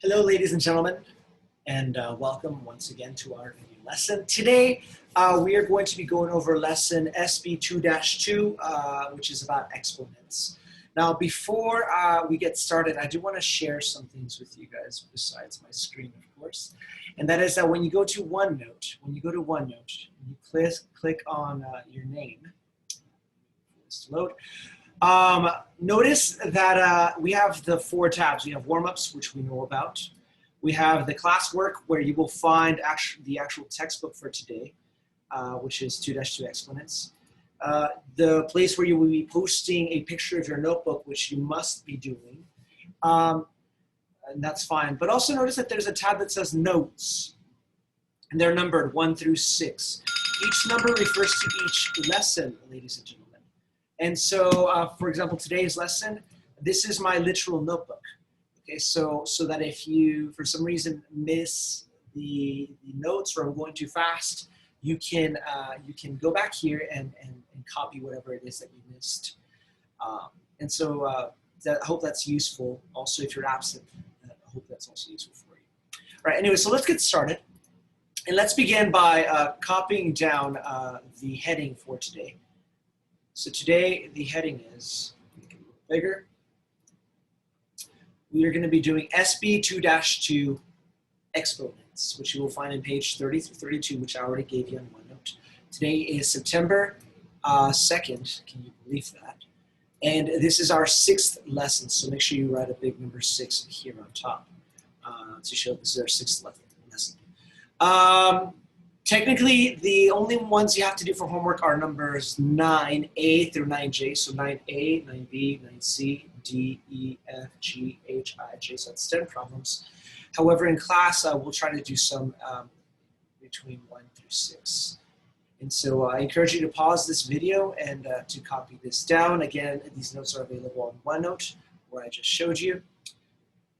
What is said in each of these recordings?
Hello, ladies and gentlemen, and welcome once again to our new lesson. Today, we are going to be going over lesson SB2-2, which is about exponents. Now, before we get started, I do want to share some things with you guys besides my screen, of course. And that is that when you go to OneNote, you click on your name, let's load. Notice that we have the 4 tabs. We have warm-ups, which we know about. We have the classwork, where you will find the actual textbook for today, which is 2-2 exponents. The place where you will be posting a picture of your notebook, which you must be doing. And that's fine. But also notice that there's a tab that says notes. And they're numbered 1 through 6. Each number refers to each lesson, ladies and gentlemen. And so, for example, today's lesson, this is my literal notebook. Okay, so that if you, for some reason, miss the notes or I'm going too fast, you can go back here and copy whatever it is that you missed. And so I hope that's useful. Also, if you're absent, I hope that's also useful for you. All right, anyway, so let's get started. And let's begin by copying down the heading for today. So today, the heading is, make it a little bigger. We are going to be doing SB2-2 exponents, which you will find in page 30 through 32, which I already gave you on OneNote. Today is September 2nd. Can you believe that? And this is our 6th lesson, so make sure you write a big number 6 here on top to show this is our 6th lesson. Technically, the only ones you have to do for homework are numbers 9A through 9J. So 9A, 9B, 9C, D, E, F, G, H, I, J. So that's 10 problems. However, in class, we'll try to do some between 1 through 6. And so I encourage you to pause this video and to copy this down. Again, these notes are available on OneNote, where I just showed you.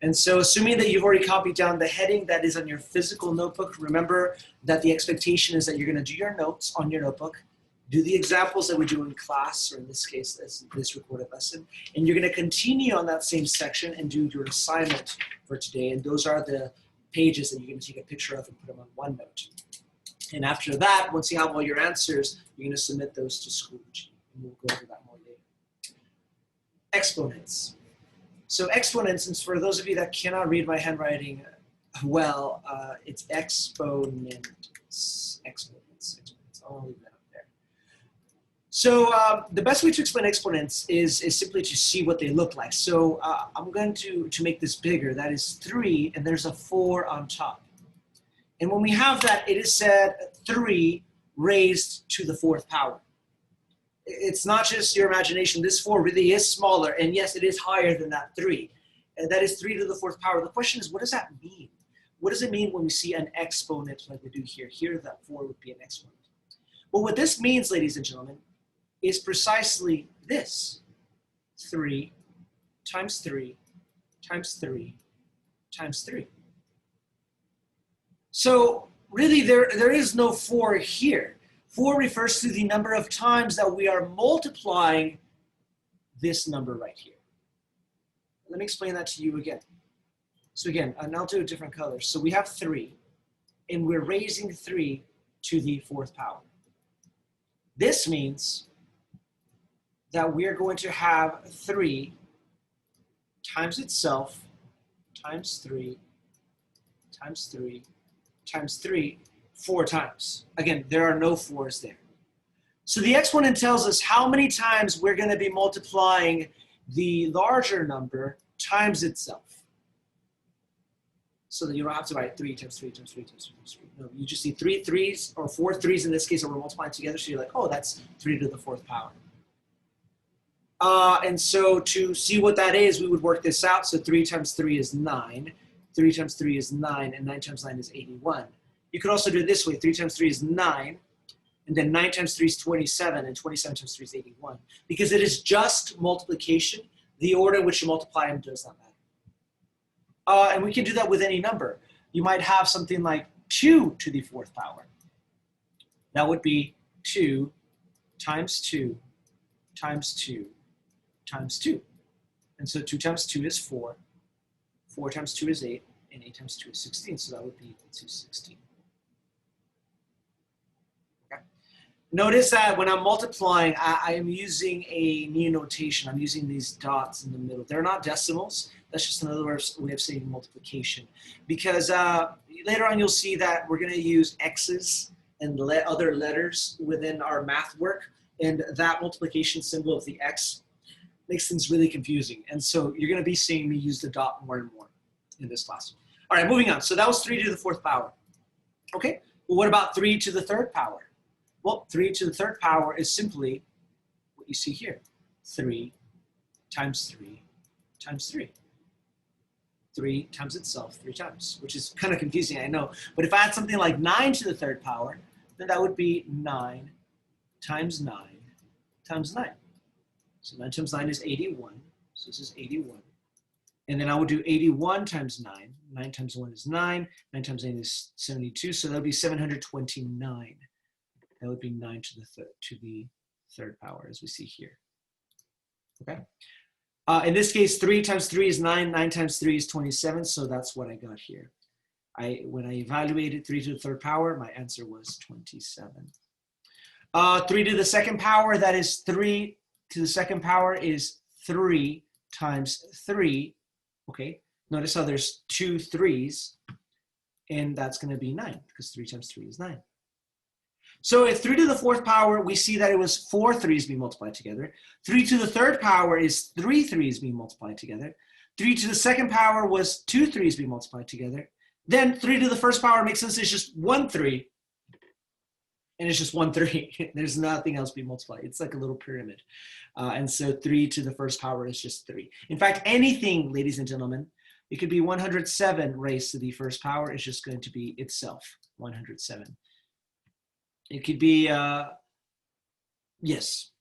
And so assuming that you've already copied down the heading that is on your physical notebook, remember that the expectation is that you're going to do your notes on your notebook, do the examples that we do in class, or in this case, this recorded lesson, and you're going to continue on that same section and do your assignment for today. And those are the pages that you're going to take a picture of and put them on OneNote. And after that, once you have all your answers, you're going to submit those to school. And we'll go over that more later. Exponents. So exponents, and for those of you that cannot read my handwriting well, it's exponents. I'll leave that up there. So the best way to explain exponents is simply to see what they look like. So I'm going to make this bigger. That is 3, and there's a 4 on top. And when we have that, it is said 3 raised to the 4th power. It's not just your imagination. This 4 really is smaller, and yes, it is higher than that 3. And that is 3 to the 4th power. The question is, what does that mean? What does it mean when we see an exponent like we do here? Here, that 4 would be an exponent. Well, what this means, ladies and gentlemen, is precisely this. 3 times 3 times 3 times 3. So really, there is no 4 here. 4 refers to the number of times that we are multiplying this number right here. Let me explain that to you again. So again, and I'll do a different color. So we have 3, and we're raising 3 to the 4th power. This means that we are going to have 3 times itself times 3 times 3 times 3 4 times. Again, there are no 4s there. So the exponent tells us how many times we're going to be multiplying the larger number times itself. So that you don't have to write 3 times 3 times 3 times 3 times 3. No, you just see 3 3s, or 4 3s in this case, that we're multiplying together. So you're like, oh, that's 3 to the 4th power. And so to see what that is, we would work this out. So 3 times 3 is 9. 3 times 3 is 9, and 9 times 9 is 81. You could also do it this way. 3 times 3 is 9, and then 9 times 3 is 27, and 27 times 3 is 81. Because it is just multiplication. The order in which you multiply them does not matter. And we can do that with any number. You might have something like 2 to the 4th power. That would be 2 times 2 times 2 times 2. And so 2 times 2 is 4. 4 times 2 is 8. and 8 times 2 is 16, so that would be equal to 16. Okay. Notice that when I'm multiplying, I am using a new notation. I'm using these dots in the middle. They're not decimals. That's just another way of saying multiplication. Because later on you'll see that we're going to use X's and other letters within our math work. And that multiplication symbol of the X makes things really confusing. And so you're going to be seeing me use the dot more and more in this class. All right, moving on. So that was 3 to the 4th power. Okay, well, what about 3 to the 3rd power? Well, 3 to the 3rd power is simply what you see here. 3 times 3 times 3. 3 times itself 3 times, which is kind of confusing, I know. But if I had something like 9 to the 3rd power, then that would be 9 times 9 times 9. So 9 times 9 is 81. So this is 81. And then I would do 81 times 9. 9 times 1 is 9. 9 times 8 is 72. So that would be 729. That would be 9 to the 3rd power, as we see here. Okay. In this case, 3 times 3 is 9. 9 times 3 is 27. So that's what I got here. When I evaluated 3 to the 3rd power, my answer was 27. 3 to the 2nd power, that is 3 to the 2nd power is 3 times 3. Okay, notice how there's 2 3s, and that's going to be 9 because 3 times 3 is 9. So at 3 to the 4th power, we see that it was 4 3s being multiplied together. 3 to the 3rd power is 3 3s being multiplied together. 3 to the 2nd power was 2 3s being multiplied together. Then 3 to the 1st power makes sense, it's just 1 3. And it's just 1 3. There's nothing else being multiplied. It's like a little pyramid. And so 3 to the 1st power is just 3. In fact, anything, ladies and gentlemen, it could be 107 raised to the 1st power. It's just going to be itself, 107. It could be, yes,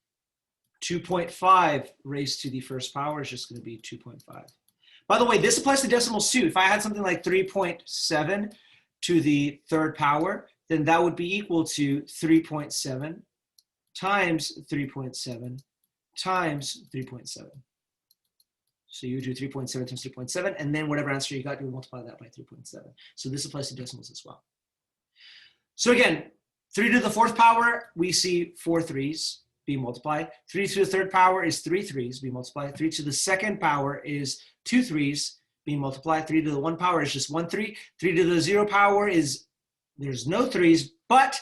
2.5 raised to the 1st power is just going to be 2.5. By the way, this applies to decimals too. If I had something like 3.7 to the 3rd power, then that would be equal to 3.7 times 3.7 times 3.7. So you do 3.7 times 3.7, and then whatever answer you got, you multiply that by 3.7. So this applies to decimals as well. So again, 3 to the 4th power, we see 4 3s being multiplied. 3 to the 3rd power is 3 3s being multiplied. 3 to the 2nd power is 2 3s being multiplied. 3 to the 1 power is just 1 3. 3 to the 0 power is, there's no 3s, but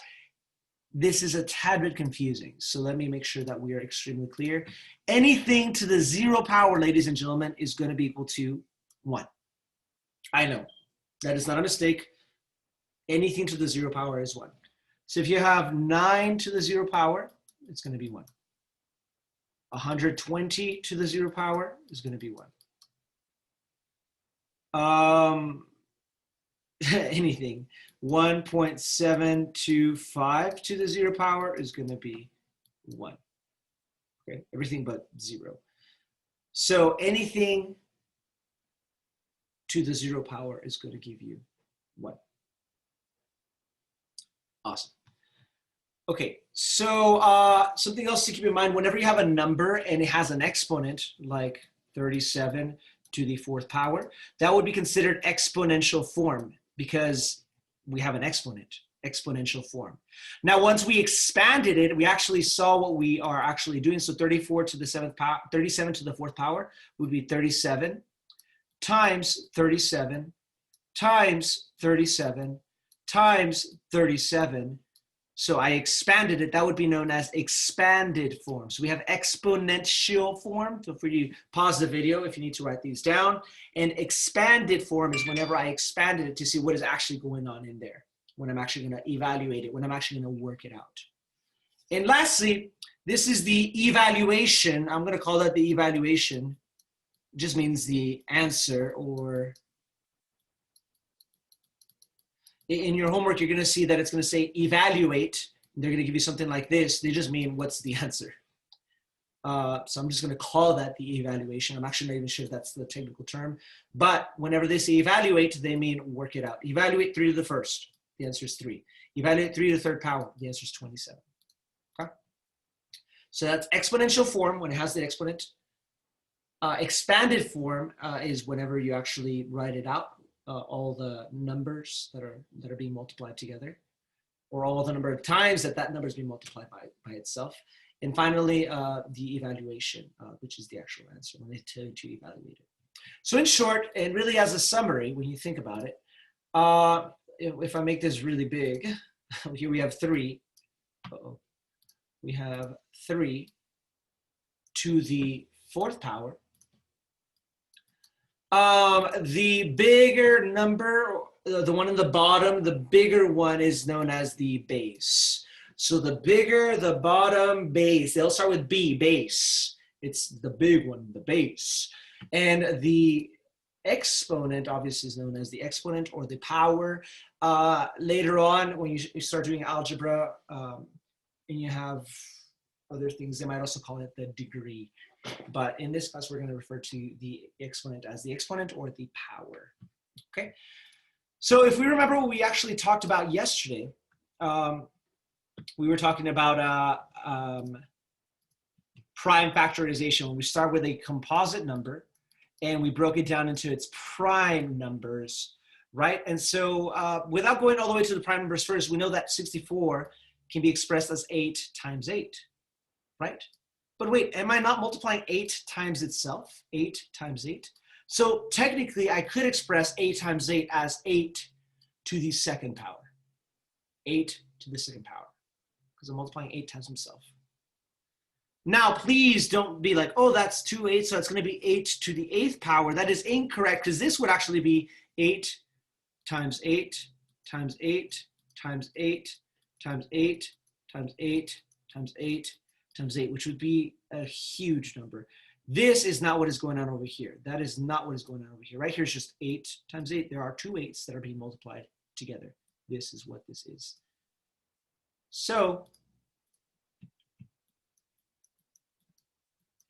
this is a tad bit confusing. So let me make sure that we are extremely clear. Anything to the 0 power, ladies and gentlemen, is going to be equal to 1. I know, that is not a mistake. Anything to the 0 power is 1. So if you have 9 to the 0 power, it's going to be 1. 120 to the 0 power is going to be 1. Anything. 1.725 to the 0 power is going to be 1. Okay, everything but 0. So anything to the 0 power is going to give you 1. Awesome. Okay, so something else to keep in mind, whenever you have a number and it has an exponent, like 37 to the 4th power, that would be considered exponential form because we have an exponential form. Now, once we expanded it, we actually saw what we are actually doing. So 34 to the 7th power, 37 to the 4th power would be 37 times 37 times 37 times 37. So I expanded it. That would be known as expanded form. So we have exponential form. Feel free to pause the video if you need to write these down. And expanded form is whenever I expanded it to see what is actually going on in there, when I'm actually going to evaluate it, when I'm actually going to work it out. And lastly, this is the evaluation. I'm going to call that the evaluation. It just means the answer, or in your homework, you're going to see that it's going to say evaluate. They're going to give you something like this. They just mean what's the answer. So I'm just going to call that the evaluation. I'm actually not even sure if that's the technical term. But whenever they say evaluate, they mean work it out. Evaluate 3 to the 1st. The answer is 3. Evaluate 3 to the 3rd power. The answer is 27. Okay? So that's exponential form when it has the exponent. Expanded form is whenever you actually write it out. all the numbers that are being multiplied together, or all the number of times that that number is being multiplied by itself. And finally, the evaluation, which is the actual answer when they tell you to evaluate it. So in short, and really as a summary, when you think about it, if I make this really big, here we have 3. Uh-oh. We have 3 to the 4th power. The bigger number, the one in the bottom, the bigger one is known as the base. So the bigger the bottom base, they'll start with B, base. It's the big one, the base. And the exponent obviously is known as the exponent or the power. Later on, when you start doing algebra and you have other things, they might also call it the degree. But in this class, we're going to refer to the exponent as the exponent or the power. Okay. So if we remember what we actually talked about yesterday, we were talking about prime factorization. When we start with a composite number and we broke it down into its prime numbers, right? And so without going all the way to the prime numbers first, we know that 64 can be expressed as 8 times 8, right? But wait, am I not multiplying 8 times itself? 8 times 8? So technically, I could express 8 times 8 as 8 to the 2nd power. 8 to the 2nd power, because I'm multiplying 8 times himself. Now, please don't be like, oh, that's 2 8s, so it's going to be 8 to the 8th power. That is incorrect, because this would actually be 8 times 8 times 8 times 8 times 8 times 8 times 8 times 8, which would be a huge number. This is not what is going on over here. That is not what is going on over here. Right here is just 8 times 8. There are 2 8s that are being multiplied together. This is what this is. So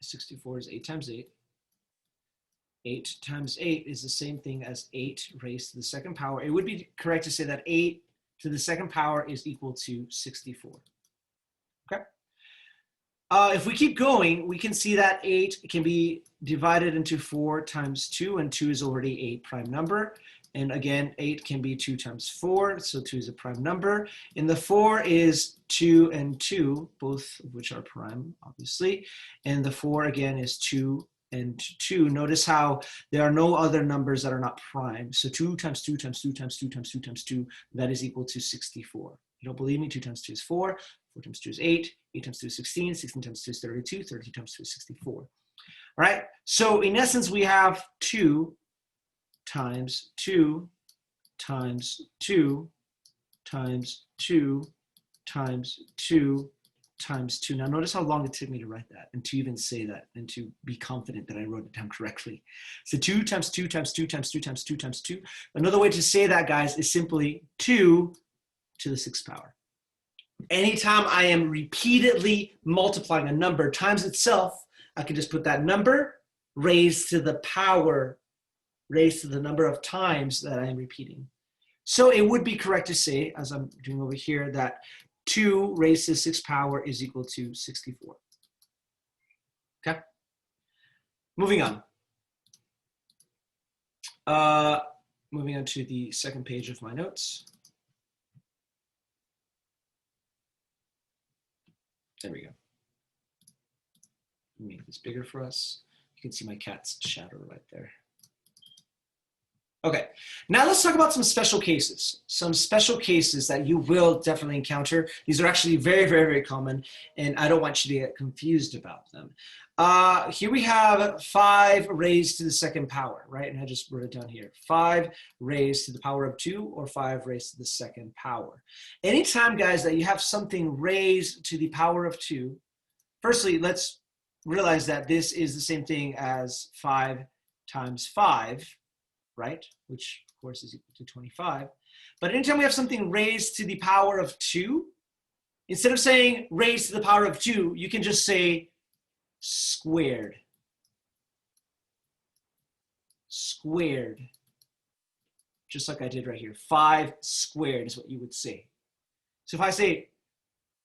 64 is 8 times 8. 8 times 8 is the same thing as 8 raised to the 2nd power. It would be correct to say that 8 to the 2nd power is equal to 64. Okay. If we keep going, we can see that 8 can be divided into 4 times 2, and 2 is already a prime number. And again, 8 can be 2 times 4, so 2 is a prime number. And the 4 is 2 and 2, both of which are prime, obviously. And the 4, again, is 2 and 2. Notice how there are no other numbers that are not prime. So 2 times 2 times 2 times 2 times 2 times 2, that is equal to 64. You don't believe me? 2 times 2 is 4. 4 times 2 is 8. 8 times 2 is 16. 16 times 2 is 32. 32 times 2 is 64. All right. So in essence, we have 2 times 2 times 2 times 2 times 2 times 2. Now notice how long it took me to write that and to even say that and to be confident that I wrote it down correctly. So 2 times 2 times 2 times 2 times 2 times 2. Another way to say that, guys, is simply 2 to the 6th power. Anytime I am repeatedly multiplying a number times itself, I can just put that number raised to the power, raised to the number of times that I am repeating. So it would be correct to say, as I'm doing over here, that 2 raised to the 6th power is equal to 64. Okay? Moving on. Moving on to the 2nd page of my notes. There we go. Make this bigger for us. You can see my cat's shadow right there. Okay, now let's talk about some special cases. Some special cases that you will definitely encounter. These are actually very, very, very common, and I don't want you to get confused about them. Here we have 5 raised to the 2nd power, right? And I just wrote it down here. 5 raised to the power of 2 or 5 raised to the 2nd power. Anytime, guys, that you have something raised to the power of 2, firstly, let's realize that this is the same thing as 5 times 5, right? Which, of course, is equal to 25. But anytime we have something raised to the power of 2, instead of saying raised to the power of 2, you can just say squared. Squared. Just like I did right here. 5 squared is what you would say. So if I say,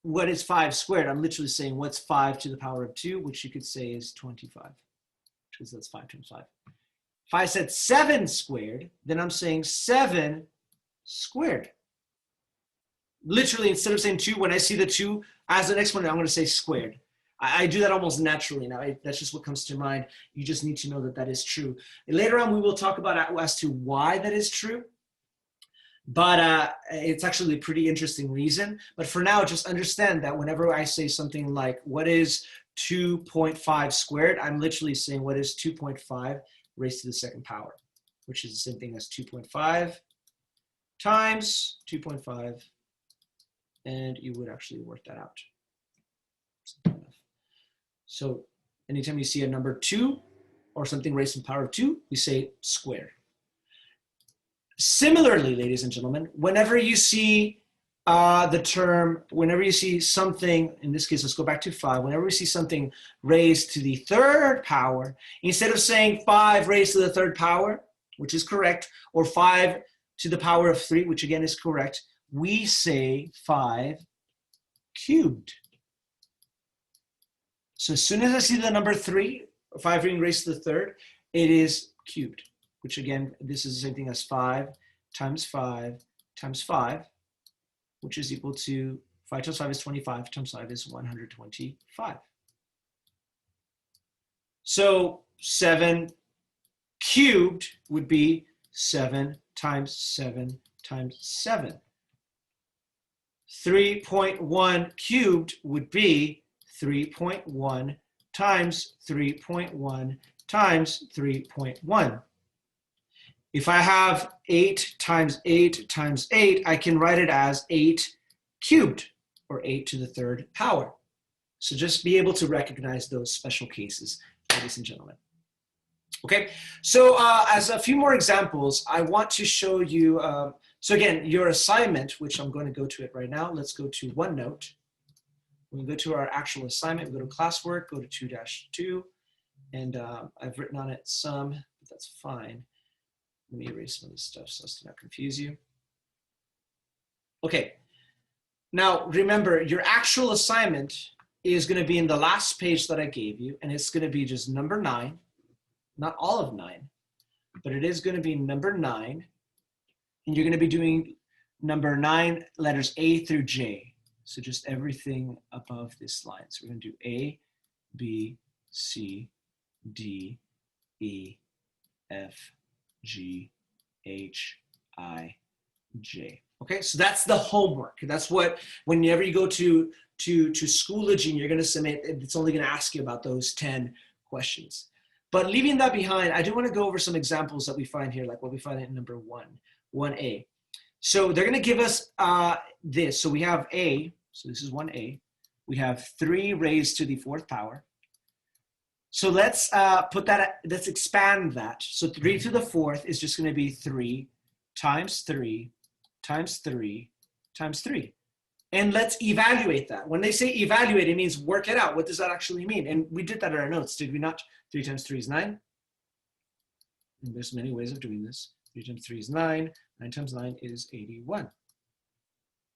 what is 5 squared? I'm literally saying, what's 5 to the power of 2, which you could say is 25, because that's 5 times 5. If I said 7 squared, then I'm saying 7 squared. Literally, instead of saying 2, when I see the 2 as an exponent, I'm going to say squared. I do that almost naturally now. That's just what comes to mind. You just need to know that that is true. And later on, we will talk about as to why that is true. But it's actually a pretty interesting reason. But for now, just understand that whenever I say something like, what is 2.5 squared? I'm literally saying, what is 2.5 raised to the second power, which is the same thing as 2.5 times 2.5. And you would actually work that out. So anytime you see a number 2 or something raised to the power of 2, we say squared. Similarly, ladies and gentlemen, whenever you see whenever you see something, in this case, let's go back to 5, whenever we see something raised to the third power, instead of saying 5 raised to the third power, which is correct, or 5 to the power of 3, which again is correct, we say 5 cubed. So as soon as I see the number 3, 5 being raised to the third, it is cubed, which again, this is the same thing as 5 times 5 times 5, which is equal to 5 times 5 is 25, times 5 is 125. So 7 cubed would be 7 times 7 times 7. 3.1 cubed would be 3.1 times 3.1 times 3.1. If I have 8 times 8 times 8, I can write it as 8 cubed, or 8 to the third power. So just be able to recognize those special cases, ladies and gentlemen. Okay, so as a few more examples, I want to show you, so again, your assignment, which I'm going to go to it right now. Let's go to OneNote. We go to our actual assignment, we go to classwork, go to 2-2, and I've written on it some, but that's fine. Let me erase some of this stuff so as to not confuse you. Okay, now remember, your actual assignment is going to be in the last page that I gave you, and it's going to be just number 9, not all of 9, but it is going to be number 9, and you're going to be doing number 9 letters A through J. So just everything above this line. So we're going to do A, B, C, D, E, F, G, H, I, J. Okay, so that's the homework. That's what, whenever you go to Schoology and you're going to submit, it's only going to ask you about those 10 questions. But leaving that behind, I do want to go over some examples that we find here, like what we find in number 1A. So they're going to give us this. So we have A, so this is 1A. We have 3 raised to the 4th power. So let's let's expand that. So 3 to the 4th is just going to be 3 times 3 times 3 times 3. And let's evaluate that. When they say evaluate, it means work it out. What does that actually mean? And we did that in our notes, did we not? 3 times 3 is 9. And there's many ways of doing this. 3 times 3 is 9. 9 times 9 is 81.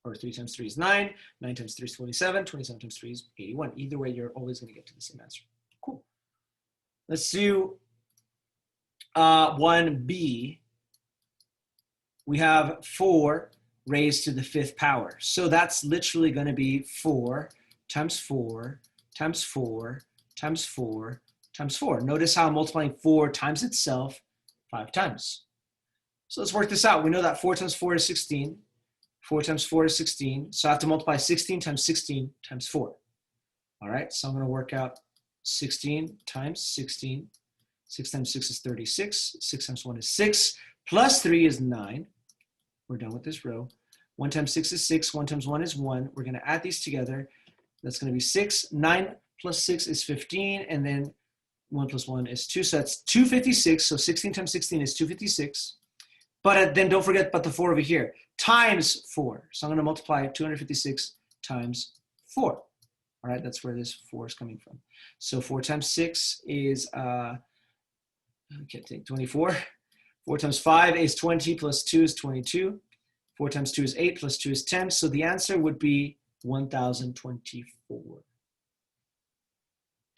Or 3 times 3 is 9. 9 times 3 is 27. 27 times 3 is 81. Either way, you're always going to get to the same answer. Cool. Let's do 1B. We have 4 raised to the 5th power. So that's literally going to be 4 times 4 times 4 times 4 times 4. Notice how I'm multiplying 4 times itself 5 times. So let's work this out. We know that 4 times 4 is 16. 4 times 4 is 16. So I have to multiply 16 times 16 times 4. All right, so I'm going to work out 16 times 16. 6 times 6 is 36. 6 times 1 is 6. Plus 3 is 9. We're done with this row. 1 times 6 is 6. 1 times 1 is 1. We're going to add these together. That's going to be 6. 9 plus 6 is 15. And then 1 plus 1 is 2. So that's 256. So 16 times 16 is 256. But then don't forget about the 4 over here. Times 4. So I'm going to multiply 256 times 4. All right, that's where this 4 is coming from. So 4 times 6 is, I can't think, 24. 4 times 5 is 20, plus 2 is 22. 4 times 2 is 8, plus 2 is 10. So the answer would be 1024.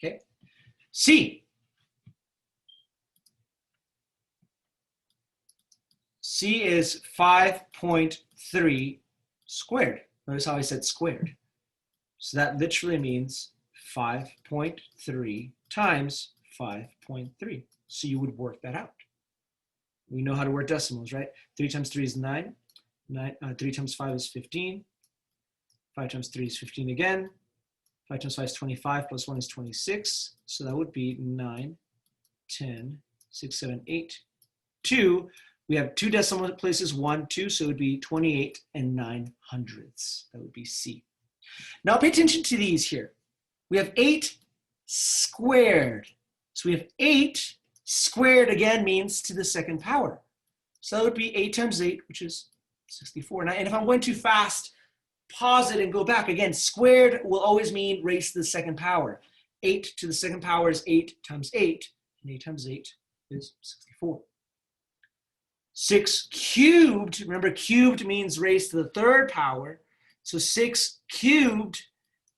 Okay. C. C is 5.3 squared. Notice how I said squared. So that literally means 5.3 times 5.3. So you would work that out. We know how to work decimals, right? 3 times 3 is 9. 3 times 5 is 15. 5 times 3 is 15 again. 5 times 5 is 25, plus 1 is 26. So that would be 9, 10, 6, 7, 8, 2. We have 2 decimal places, 1, 2, so it would be 28 and 900ths. That would be C. Now pay attention to these here. We have 8 squared. So we have 8 squared again means to the second power. So that would be 8 times 8, which is 64. And if I'm going too fast, pause it and go back. Again, squared will always mean raised to the second power. 8 to the second power is 8 times 8, and 8 times 8 is 64. 6 cubed, remember cubed means raised to the third power. So 6 cubed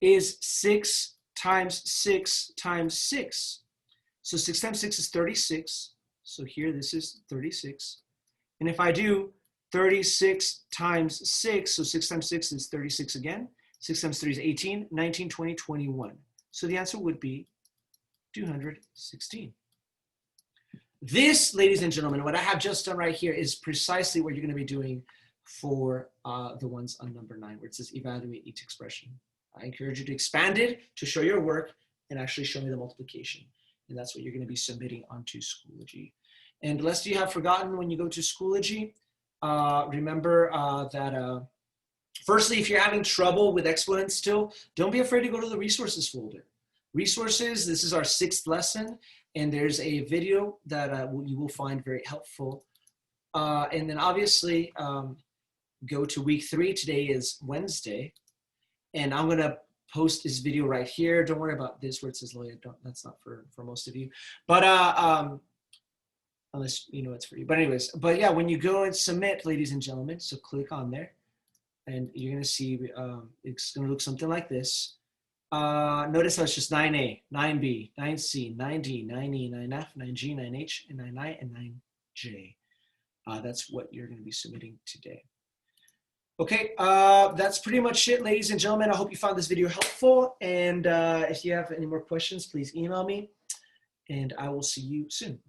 is 6 times 6 times 6. So 6 times 6 is 36. So here this is 36. And if I do 36 times 6, so 6 times 6 is 36 again. 6 times 3 is 18, 19, 20, 21. So the answer would be 216. This, ladies and gentlemen, what I have just done right here is precisely what you're going to be doing for the ones on number 9, where it says evaluate each expression. I encourage you to expand it to show your work and actually show me the multiplication. And that's what you're going to be submitting onto Schoology. And lest you have forgotten, when you go to Schoology, remember that firstly, if you're having trouble with exponents still, don't be afraid to go to the resources folder. Resources, this is our 6th lesson, and there's a video that you will find very helpful. And then obviously, go to week 3. Today is Wednesday, and I'm gonna post this video right here. Don't worry about this where it says Loya. That's not for most of you, but unless you know it's for you. But anyways, but yeah, when you go and submit, ladies and gentlemen, so click on there, and you're gonna see it's gonna look something like this. Notice how it's just 9A, 9B, 9C, 9D, 9E, 9F, 9G, 9H, and 9I, and 9J. That's what you're going to be submitting today. Okay, that's pretty much it, ladies and gentlemen. I hope you found this video helpful. And if you have any more questions, please email me. And I will see you soon.